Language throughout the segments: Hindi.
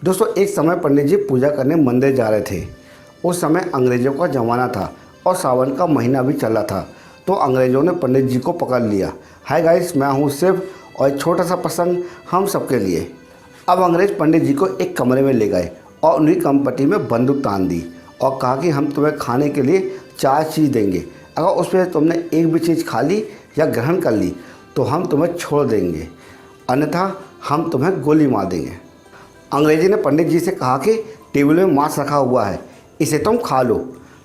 दोस्तों एक समय पंडित जी पूजा करने मंदिर जा रहे थे। उस समय अंग्रेज़ों का ज़माना था और सावन का महीना भी चल रहा था। तो अंग्रेज़ों ने पंडित जी को पकड़ लिया। हाय गाइस, मैं हूँ शिव और एक छोटा सा प्रसंग हम सबके लिए। अब अंग्रेज़ पंडित जी को एक कमरे में ले गए और उनकी कंपटी में बंदूक तान दी और कहा कि हम तुम्हें खाने के लिए 4 चीज़ देंगे। अगर उसमें तुमने एक भी चीज़ खा ली या ग्रहण कर ली तो हम तुम्हें छोड़ देंगे, अन्यथा हम तुम्हें गोली मार देंगे। अंग्रेजी ने पंडित जी से कहा कि टेबल में मांस रखा हुआ है, इसे तुम खा लो।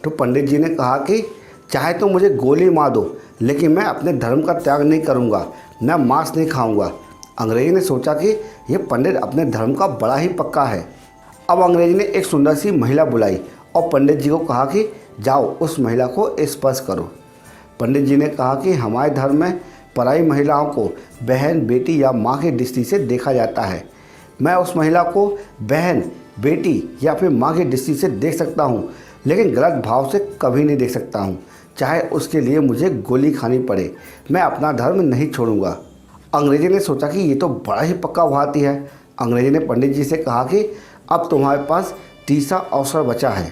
तो पंडित जी ने कहा कि चाहे तो मुझे गोली मार दो, लेकिन मैं अपने धर्म का त्याग नहीं करूंगा, मैं मांस नहीं खाऊंगा। अंग्रेजी ने सोचा कि यह पंडित अपने धर्म का बड़ा ही पक्का है। अब अंग्रेजी ने एक सुंदर सी महिला बुलाई और पंडित जी को कहा कि जाओ उस महिला को स्पर्श करो। पंडित जी ने कहा कि हमारे धर्म में पराई महिलाओं को बहन, बेटी या माँ की दृष्टि से देखा जाता है। मैं उस महिला को बहन, बेटी या फिर माँ की दृष्टि से देख सकता हूँ, लेकिन गलत भाव से कभी नहीं देख सकता हूँ, चाहे उसके लिए मुझे गोली खानी पड़े। मैं अपना धर्म नहीं छोड़ूंगा। अंग्रेजी ने सोचा कि ये तो बड़ा ही पक्का भारतीय है। अंग्रेजी ने पंडित जी से कहा कि अब तुम्हारे पास तीसरा अवसर बचा है।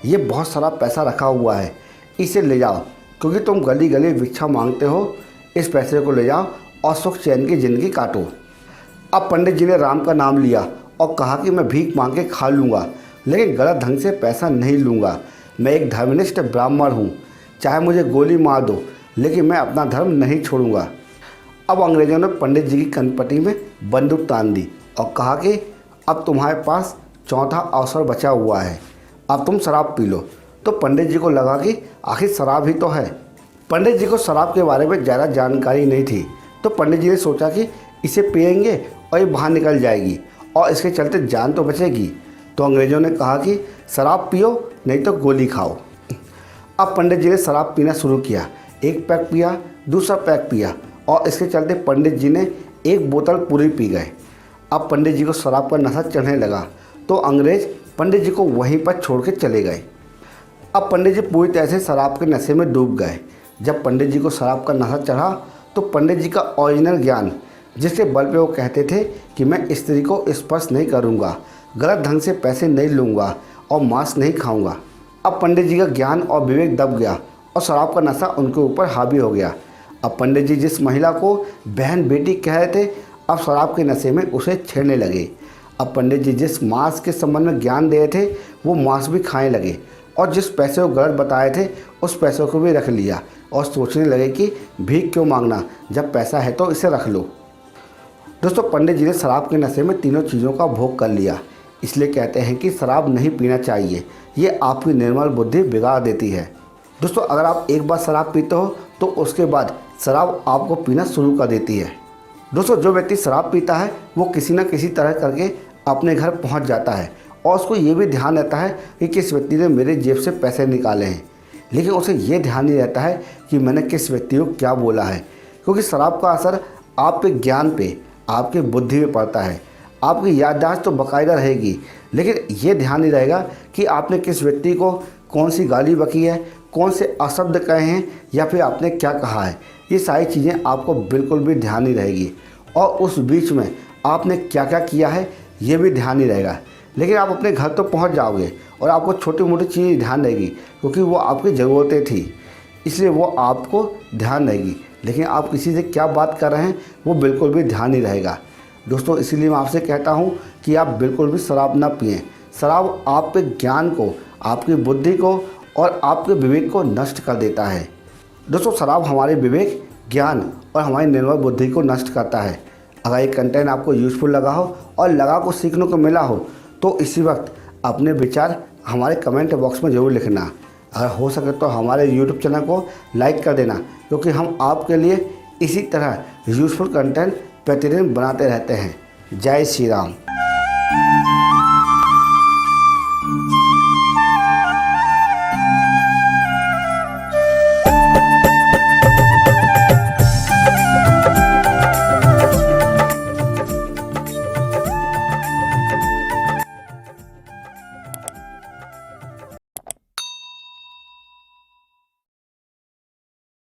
ये बहुत सारा पैसा रखा हुआ है, इसे ले जाओ, क्योंकि तुम गली गली भिक्षा मांगते हो। इस पैसे को ले जाओ और सुख चैन की ज़िंदगी काटो। अब पंडित जी ने राम का नाम लिया और कहा कि मैं भीख मांग के खा लूँगा, लेकिन गलत ढंग से पैसा नहीं लूँगा। मैं एक धर्मनिष्ठ ब्राह्मण हूँ, चाहे मुझे गोली मार दो, लेकिन मैं अपना धर्म नहीं छोड़ूंगा। अब अंग्रेज़ों ने पंडित जी की कनपटी में बंदूक तान दी और कहा कि अब तुम्हारे पास चौथा अवसर बचा हुआ है, अब तुम शराब पी लो। तो पंडित जी को लगा कि आखिर शराब ही तो है। पंडित जी को शराब के बारे में ज़्यादा जानकारी नहीं थी, तो पंडित जी ने सोचा कि इसे पिएंगे और ये बाहर निकल जाएगी और इसके चलते जान तो बचेगी। तो अंग्रेज़ों ने कहा कि शराब पियो, नहीं तो गोली खाओ। अब पंडित जी ने शराब पीना शुरू किया। एक पैक पिया, दूसरा पैक पिया और इसके चलते पंडित जी ने एक बोतल पूरी पी गए। अब पंडित जी को शराब का नशा चढ़ने लगा, तो अंग्रेज़ पंडित जी को वहीं पर छोड़ के चले गए। अब पंडित जी पूरी तरह से शराब के नशे में डूब गए। जब पंडित जी को शराब का नशा चढ़ा तो पंडित जी का ओरिजिनल ज्ञान, जिसके बल पे वो कहते थे कि मैं स्त्री को स्पर्श नहीं करूँगा, गलत ढंग से पैसे नहीं लूँगा और मांस नहीं खाऊँगा, अब पंडित जी का ज्ञान और विवेक दब गया और शराब का नशा उनके ऊपर हावी हो गया। अब पंडित जी जिस महिला को बहन, बेटी कह रहे थे, अब शराब के नशे में उसे छेड़ने लगे। अब पंडित जी जिस मांस के संबंध में ज्ञान दे थे, वो मांस भी खाने लगे और जिस पैसे को गलत बताए थे, उस पैसों को भी रख लिया और सोचने लगे कि भीख क्यों मांगना, जब पैसा है तो इसे रख लो। दोस्तों पंडित जी ने शराब के नशे में तीनों चीज़ों का भोग कर लिया। इसलिए कहते हैं कि शराब नहीं पीना चाहिए, ये आपकी निर्मल बुद्धि बिगाड़ देती है। दोस्तों अगर आप एक बार शराब पीते हो तो उसके बाद शराब आपको पीना शुरू कर देती है। दोस्तों जो व्यक्ति शराब पीता है वो किसी न किसी तरह करके अपने घर पहुंच जाता है और उसको ये भी ध्यान रहता है कि किस व्यक्ति ने मेरे जेब से पैसे निकाले हैं, लेकिन उसे ये ध्यान नहीं रहता है कि मैंने किस व्यक्ति को क्या बोला है, क्योंकि शराब का असर आपके ज्ञान पे, आपकी बुद्धि में पड़ता है। आपकी याददाश्त तो बाकायदा रहेगी, लेकिन ये ध्यान नहीं रहेगा कि आपने किस व्यक्ति को कौन सी गाली बकी है, कौन से अशब्द कहे हैं या फिर आपने क्या कहा है। ये सारी चीज़ें आपको बिल्कुल भी ध्यान नहीं रहेगी और उस बीच में आपने क्या क्या किया है ये भी ध्यान नहीं रहेगा। लेकिन आप अपने घर तो पहुंच जाओगे और आपको छोटी मोटी चीज़ें ध्यान रहेगी, क्योंकि वो आपकी ज़रूरतें थी, इसलिए वो आपको ध्यान रहेगी। लेकिन आप किसी से क्या बात कर रहे हैं वो बिल्कुल भी ध्यान नहीं रहेगा। दोस्तों इसीलिए मैं आपसे कहता हूँ कि आप बिल्कुल भी शराब ना पिएं। शराब आपके ज्ञान को, आपकी बुद्धि को और आपके विवेक को नष्ट कर देता है। दोस्तों शराब हमारे विवेक, ज्ञान और हमारी निर्मल बुद्धि को नष्ट करता है। अगर ये कंटेंट आपको यूज़फुल लगा हो और लगा कुछ सीखने को मिला हो तो इसी वक्त अपने विचार हमारे कमेंट बॉक्स में ज़रूर लिखना। अगर हो सके तो हमारे YouTube चैनल को लाइक कर देना, क्योंकि हम आपके लिए इसी तरह यूज़फुल कंटेंट प्रतिदिन बनाते रहते हैं। जय श्री राम।